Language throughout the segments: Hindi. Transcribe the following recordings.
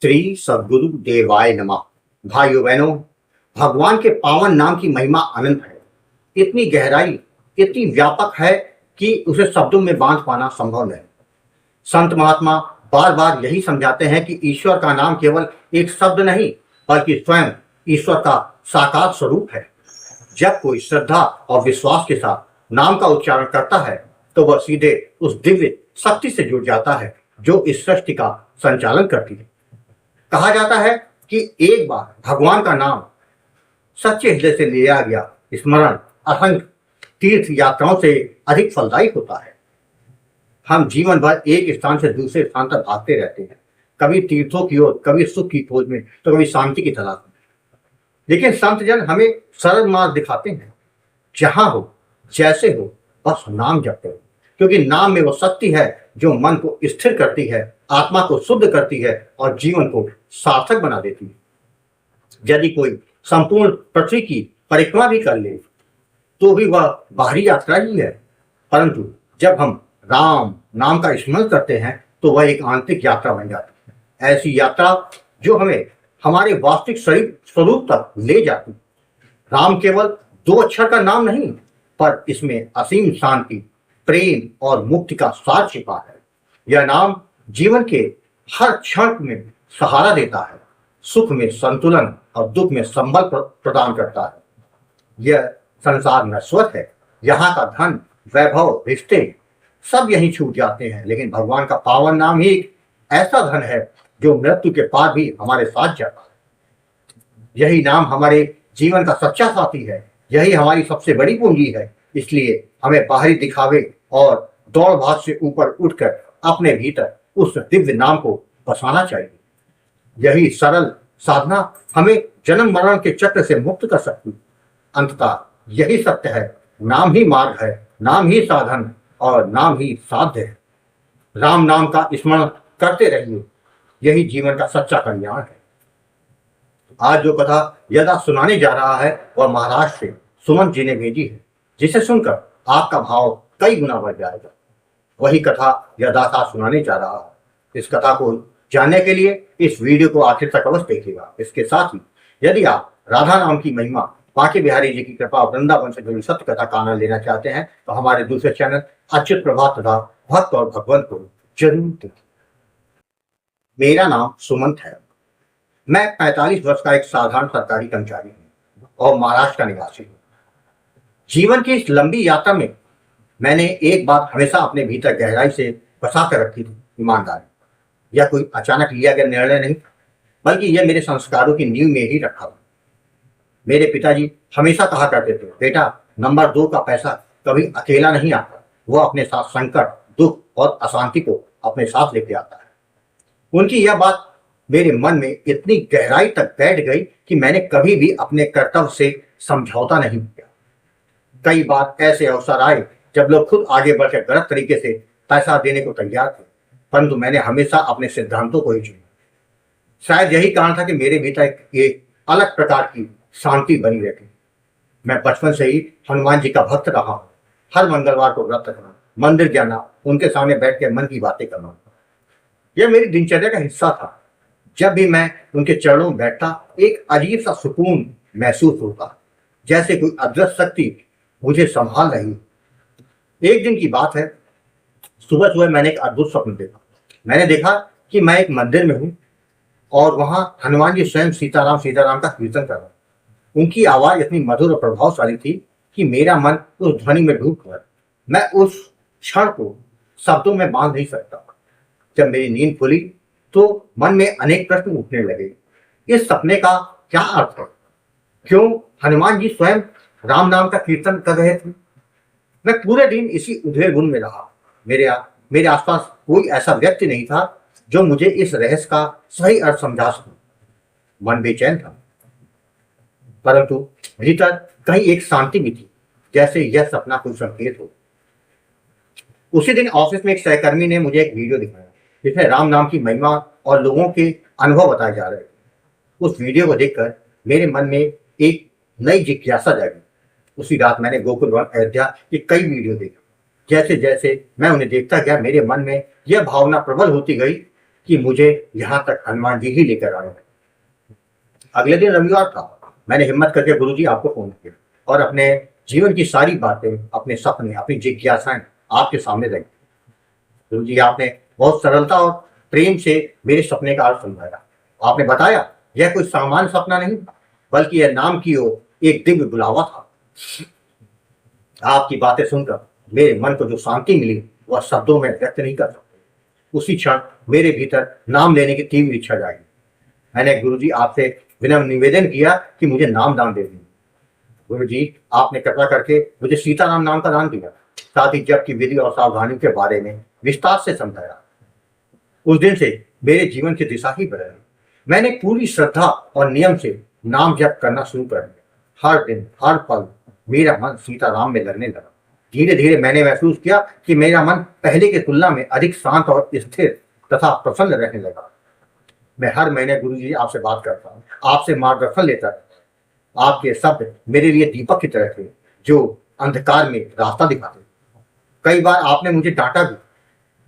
श्री सद्गुरु देवाय नमः। भाइयों बहनों, भगवान के पावन नाम की महिमा अनंत है। इतनी गहराई, इतनी व्यापक है कि उसे शब्दों में बांध पाना संभव नहीं। संत महात्मा बार बार यही समझाते हैं कि ईश्वर का नाम केवल एक शब्द नहीं, बल्कि स्वयं ईश्वर का साकार स्वरूप है। जब कोई श्रद्धा और विश्वास के साथ नाम का उच्चारण करता है तो वह सीधे उस दिव्य शक्ति से जुड़ जाता है जो इस सृष्टि का संचालन करती है। कहा जाता है कि एक बार भगवान का नाम सच्चे हृदय से लिया गया स्मरण असंख्य तीर्थ यात्राओं से अधिक फलदायी होता है। हम जीवन भर एक स्थान से दूसरे स्थान तक भागते रहते हैं, कभी तीर्थों की ओर, कभी सुख की खोज में, तो कभी शांति की तलाश में। लेकिन संत जन हमें सरल मार्ग दिखाते हैं। जहां हो, जैसे हो, बस नाम जपते हो, क्योंकि नाम में वो शक्ति है जो मन को स्थिर करती है, आत्मा को शुद्ध करती है और जीवन को सार्थक बना देती है। यदि कोई संपूर्ण पृथ्वी की परिक्रमा भी कर ले तो भी वह बाहरी यात्रा ही है, परंतु जब हम राम नाम का स्मरण करते हैं तो वह एक आंतरिक यात्रा बन जाती है। ऐसी यात्रा जो हमें हमारे वास्तविक स्वरूप तक ले जाती। राम केवल दो अक्षर का नाम नहीं, पर इसमें असीम शांति, प्रेम और मुक्ति का सार छिपा है। यह नाम जीवन के हर क्षण में सहारा देता है, सुख में संतुलन और दुख में संबल प्रदान करता है। यह संसार नश्वर है, यहाँ का धन, वैभव, रिश्ते सब यहीं छूट जाते हैं, लेकिन भगवान का पावन नाम ही एक ऐसा धन है जो मृत्यु के पार भी हमारे साथ जाता है। यही नाम हमारे जीवन का सच्चा साथी है, यही हमारी सबसे बड़ी पूंजी है। इसलिए हमें बाहरी दिखावे और दौड़ भाग से ऊपर उठकर अपने भीतर उस दिव्य नाम को बसाना चाहिए। यही सरल साधना हमें जन्म मरण के चक्र से मुक्त कर सकती है। अंततः यही सत्य है, नाम ही मार्ग है, नाम ही साधन और नाम ही साध्य है। राम नाम का स्मरण करते रहिए, यही जीवन का सच्चा कल्याण है। आज जो कथा यदा सुनाने जा रहा है वह महाराष्ट्र से सुमन जी ने भेजी है, जिसे सुनकर आपका भाव कई गुना बढ़ जाएगा। वही कथा यदाथा सुनाने जा रहा है। इस कथा को जानने के लिए इस वीडियो को आखिर तक अवश्य देखिएगा। इसके साथ ही यदि आप राधा नाम की महिमा, बांके बिहारी जी की कृपा, वृंदावन से जुड़ी सत्य कथा का आनंद लेना चाहते हैं तो हमारे दूसरे चैनल अच्युत प्रभात तथा भक्त और भगवंत को जरूर देखें। मेरा नाम सुमंत है। मैं 45 वर्ष का एक साधारण सरकारी कर्मचारी हूँ और महाराष्ट्र का निवासी हूँ। जीवन की इस लंबी यात्रा में मैंने एक बात हमेशा अपने भीतर गहराई से बसा कर रखी थी, ईमानदारी। यह कोई अचानक लिया गया निर्णय नहीं, बल्कि यह मेरे संस्कारों की नींव में ही रखा हुआ। मेरे पिताजी हमेशा कहा करते थे, बेटा नंबर 2 का पैसा कभी अकेला नहीं आता, वह अपने साथ संकट, दुख और अशांति को अपने साथ लेके आता है। उनकी यह बात मेरे मन में इतनी गहराई तक बैठ गई कि मैंने कभी भी अपने कर्तव्य से समझौता नहीं किया। कई बार ऐसे अवसर आए जब लोग खुद आगे बढ़कर गलत तरीके से पैसा देने को तैयार थे, परंतु मैंने हमेशा अपने सिद्धांतों को ही चुना। शायद यही कारण था कि मेरे भीतर एक अलग प्रकार की शांति बनी रहती। मैं बचपन से ही हनुमान जी का भक्त रहा हूँ। हर मंगलवार को व्रत रखना, मंदिर जाना, उनके सामने बैठ कर मन की बातें करना, यह मेरी दिनचर्या का हिस्सा था। जब भी मैं उनके चरणों में बैठता, एक अजीब सा सुकून महसूस होता, जैसे कोई अदृश्य शक्ति मुझे संभाल रही। एक दिन की बात है, सुबह सुबह मैंने एक अद्भुत स्वप्न देखा। मैंने देखा कि मैं एक मंदिर में हूँ और वहां हनुमान जी स्वयं सीताराम सीताराम का कीर्तन कर रहे हैं। उनकी आवाज इतनी मधुर और प्रभावशाली थी कि मेरा मन उस ध्वनि में डूब गया। मैं उस क्षण को शब्दों में बांध नहीं सकता। जब मेरी नींद खुली तो मन में अनेक प्रश्न उठने लगे। इस सपने का क्या अर्थ है? क्यों हनुमान जी स्वयं राम नाम का कीर्तन कर रहे थे? मैं पूरे दिन इसी उधेड़-बुन में रहा। मेरे आसपास कोई ऐसा व्यक्ति नहीं था जो मुझे इस रहस्य का सही अर्थ समझा सके। मन बेचैन था, परंतु भीतर कहीं एक शांति भी थी, जैसे यह सपना कोई संकेत हो। उसी दिन ऑफिस में एक सहकर्मी ने मुझे एक वीडियो दिखाया जिसमें राम नाम की महिमा और लोगों के अनुभव बताए जा रहे थे। उस वीडियो को देखकर मेरे मन में एक नई जिज्ञासा जागी। उसी रात मैंने गोकुल वन अयोध्या की कई वीडियो देखे। जैसे जैसे मैं उन्हें देखता गया, मेरे मन में यह भावना प्रबल होती गई कि मुझे यहाँ तक हनुमान जी ही लेकर आए। अगले दिन रविवार था। मैंने हिम्मत करके गुरुजी आपको फोन किया और अपने जीवन की सारी बातें, अपने सपने, अपनी जिज्ञासाएं आपके सामने रखी। गुरुजी आपने बहुत सरलता और प्रेम से मेरे सपने का अर्थ समझाया। आपने बताया यह कोई सामान्य सपना नहीं, बल्कि यह नाम की ओर एक दिव्य बुलावा था। आपकी बातें सुनकर मेरे मन को जो शांति मिली वह शब्दों में व्यक्त नहीं कर सकते। उसी क्षण मेरे भीतर नाम लेने की तीव्र इच्छा जागी। मैंने गुरुजी आपसे विनम्र निवेदन किया कि मुझे नाम दान दे दीजिए। गुरुजी आपने कृपा करके मुझे सीताराम नाम का दान दिया, साथ ही जप की विधि और सावधानियों के बारे में विस्तार से समझाया। उस दिन से मेरे जीवन की दिशा ही बदल गई। मैंने पूरी श्रद्धा और नियम से नाम जप करना शुरू कर दिया। हर दिन हर पल मेरा मन सीताराम में लगने लगा। धीरे धीरे मैंने महसूस किया कि मेरा मन पहले की तुलना में अधिक शांत और स्थिर तथा प्रसन्न रहने लगा। मैं हर महीने गुरुजी आपसे बात करता हूँ, आपसे मार्गदर्शन लेता रहता हूँ। आपके शब्द मेरे लिए दीपक की तरह थे जो अंधकार में रास्ता दिखाते। कई बार आपने मुझे डांटा भी,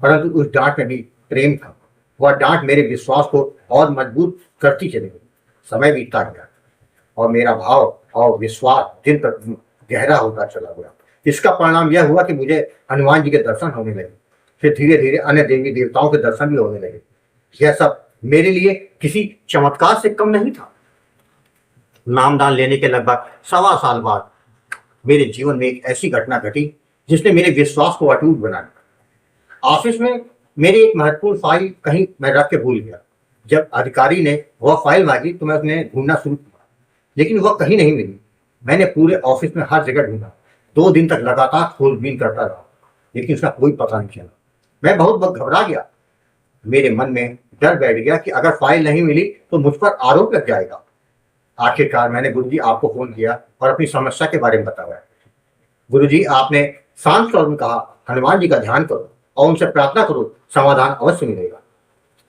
परंतु उस डांट में भी प्रेम था। वह डांट मेरे विश्वास को और मजबूत करती चली गई। समय बीतता गया और मेरा भाव और विश्वास दिन पर गहरा होता चला गया। इसका परिणाम यह हुआ कि मुझे हनुमान जी के दर्शन होने लगे। फिर धीरे धीरे अन्य देवी देवताओं के दर्शन भी होने लगे। यह सब मेरे लिए किसी चमत्कार से कम नहीं था। नामदान लेने के लगभग 1.25 साल बाद मेरे जीवन में एक ऐसी घटना घटी जिसने मेरे विश्वास को अटूट बना दिया। ऑफिस में मेरी एक महत्वपूर्ण फाइल कहीं मैं रख के भूल गया। जब अधिकारी ने वह फाइल मांगी तो मैं उन्हें ढूंढना शुरू किया, लेकिन वह कहीं नहीं मिली। मैंने पूरे ऑफिस में हर जगह ढूंढा। 2 दिन तक लगातार खोजबीन करता रहा, लेकिन उसका कोई पता नहीं चला। मैं बहुत घबरा गया। मेरे मन में डर बैठ गया कि अगर फाइल नहीं मिली तो मुझ पर आरोप लग जाएगा। आखिरकार मैंने गुरुजी आपको फोन किया और अपनी समस्या के बारे में बताया। गुरुजी आपने शांत स्वर में कहा, हनुमान जी का ध्यान करो और उनसे प्रार्थना करो, समाधान अवश्य मिलेगा।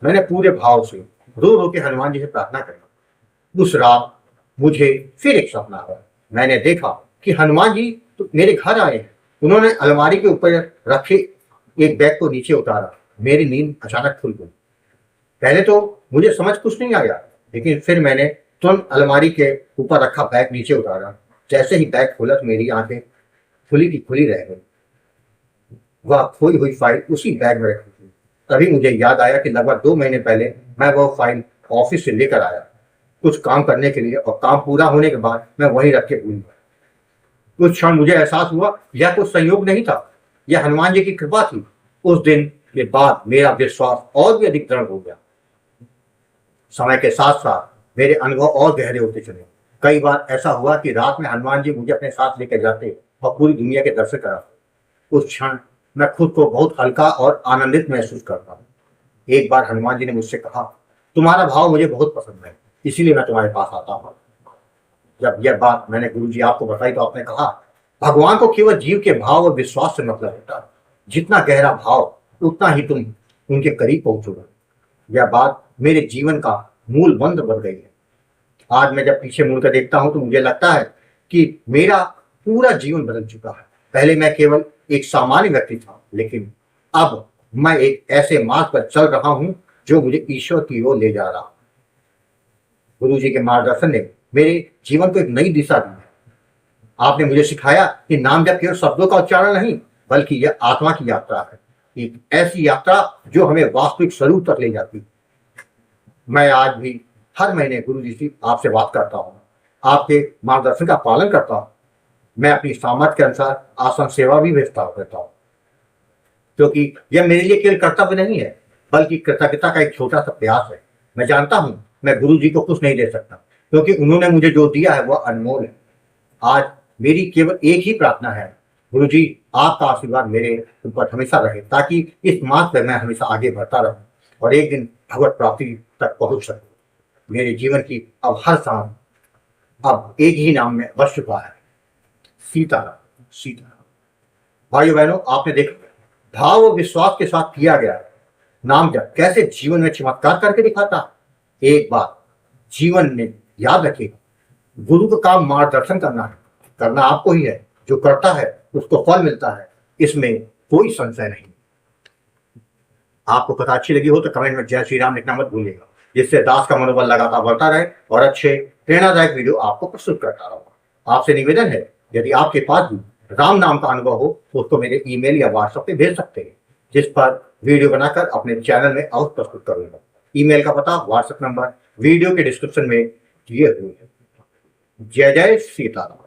मैंने पूरे भाव से रो रो के हनुमान जी से प्रार्थना करी। उस रात मुझे फिर एक सपना आया। मैंने देखा कि हनुमान जी तो मेरे घर आए हैं। उन्होंने अलमारी के ऊपर रखे एक बैग को नीचे उतारा। मेरी नींद अचानक खुल गई। पहले तो मुझे समझ कुछ नहीं आया, लेकिन फिर मैंने तुरंत अलमारी के ऊपर रखा बैग नीचे उतारा। जैसे ही बैग खोला तो मेरी आंखें खुली की खुली रह गई। वह खोई हुई फाइल उसी बैग में रखी थी। तभी मुझे याद आया कि लगभग 2 महीने पहले मैं वह फाइल ऑफिस से लेकर आया कुछ काम करने के लिए, और काम पूरा होने के बाद मैं वहीं रख के भूल गया। उस क्षण मुझे एहसास हुआ यह कुछ संयोग नहीं था, यह हनुमान जी की कृपा थी। उस दिन के बाद मेरा विश्वास और भी अधिक दृढ़ हो गया। समय के साथ साथ मेरे अनुभव और गहरे होते चले। कई बार ऐसा हुआ कि रात में हनुमान जी मुझे अपने साथ लेकर जाते और पूरी दुनिया के दर्शन कराते। उस क्षण मैं खुद को बहुत हल्का और आनंदित महसूस करता हूँ। एक बार हनुमान जी ने मुझसे कहा, तुम्हारा भाव मुझे बहुत पसंद है, इसीलिए मैं तुम्हारे पास आता हूँ। जब यह बात मैंने गुरुजी आपको बताई तो आपने कहा, भगवान को केवल जीव के भाव और विश्वास से मतलब होता है। जितना गहरा भाव उतना ही तुम उनके करीब पहुंचोगे। यह बात मेरे जीवन का मूल मंत्र बन गई है। आज मैं जब पीछे मुड़कर देखता हूं तो मुझे लगता है कि मेरा पूरा जीवन बदल चुका है। पहले मैं केवल एक सामान्य व्यक्ति था, लेकिन अब मैं एक ऐसे मार्ग पर चल रहा हूं जो मुझे ईश्वर की ओर ले जा रहा। गुरुजी के मार्गदर्शन ने मेरे जीवन को एक नई दिशा दी है। आपने मुझे सिखाया कि नाम जप केवल शब्दों का उच्चारण नहीं, बल्कि यह आत्मा की यात्रा है, एक ऐसी यात्रा जो हमें वास्तविक स्वरूप तक ले जाती है। मैं आज भी हर महीने गुरुजी से आपसे बात करता हूँ, आपके मार्गदर्शन का पालन करता हूँ। मैं अपनी सामर्थ्य के अनुसार आश्रम सेवा भी भेजता रहता हूँ, क्योंकि यह मेरे लिए केवल कर्तव्य नहीं है, बल्कि कृतज्ञता का एक छोटा सा प्रयास है। मैं जानता हूँ मैं गुरुजी को कुछ नहीं दे सकता, क्योंकि उन्होंने मुझे जो दिया है वह अनमोल है। आज मेरी केवल एक ही प्रार्थना है, गुरुजी आपका आशीर्वाद मेरे ऊपर हमेशा रहे, ताकि इस मार्ग पर मैं हमेशा आगे बढ़ता रहूं और एक दिन भगवत प्राप्ति तक पहुंच सकूं। मेरे जीवन की अब हर शाम अब एक ही नाम में बस चुका है, सीताराम सीताराम। भाइयों बहनों, आपने देखा भाव और विश्वास के साथ किया गया नाम जप कैसे जीवन में चमत्कार करके दिखाता। एक बात जीवन में याद रखिएगा, गुरु का काम मार्गदर्शन करना है, करना आपको ही है। जो करता है उसको फल मिलता है, इसमें कोई संशय नहीं। आपको कथा अच्छी लगी हो तो कमेंट में जय श्री राम लिखना मत भूलिएगा, जिससे दास का मनोबल लगातार बढ़ता रहे और अच्छे प्रेरणादायक वीडियो आपको प्रस्तुत करता रहूंगा। आपसे निवेदन है, यदि आपके पास भी राम नाम का अनुभव हो तो उसको मेरे ईमेल या व्हाट्सएप पे भेज सकते हैं, जिस पर वीडियो बनाकर अपने चैनल में अवश्य प्रस्तुत करूंगा। ईमेल का पता, व्हाट्सएप नंबर वीडियो के डिस्क्रिप्शन में दिए हुए हैं। जय जय सीताराम।